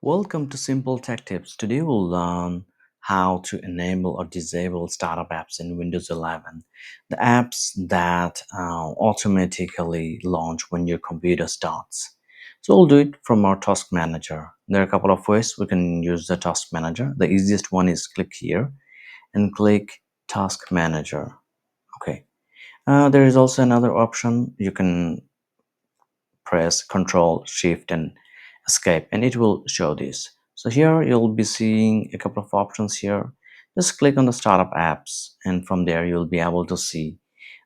Welcome to Simple Tech Tips. Today we'll learn how to enable or disable startup apps in Windows 11. The apps that automatically launch when your computer starts. So we'll do it from our Task Manager. There are a couple of ways we can use the Task Manager. The easiest one is click here and click Task Manager. Okay. There is also another option. You can press Ctrl Shift and Escape and it will show this. So here you'll be seeing a couple of options here. Just click on the startup apps and from there you'll be able to see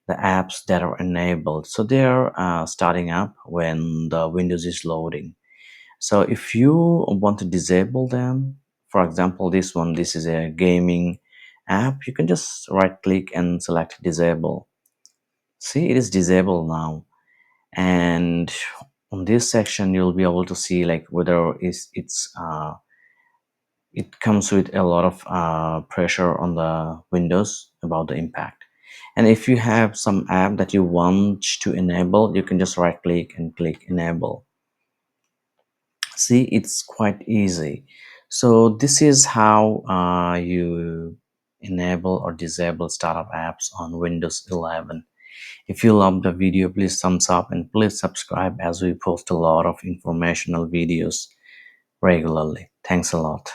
the apps that are enabled. So they're starting up when the Windows is loading. So if you want to disable them, for example this is a gaming app, you can just right click and select disable. See, it is disabled now. And on this section you'll be able to see like whether it comes with a lot of pressure on the Windows about the impact. And if you have some app that you want to enable, you can just right click and click enable. See, it's quite easy. So this is how you enable or disable startup apps on Windows 11. If you love the video, please thumbs up and please subscribe as we post a lot of informational videos regularly. Thanks a lot.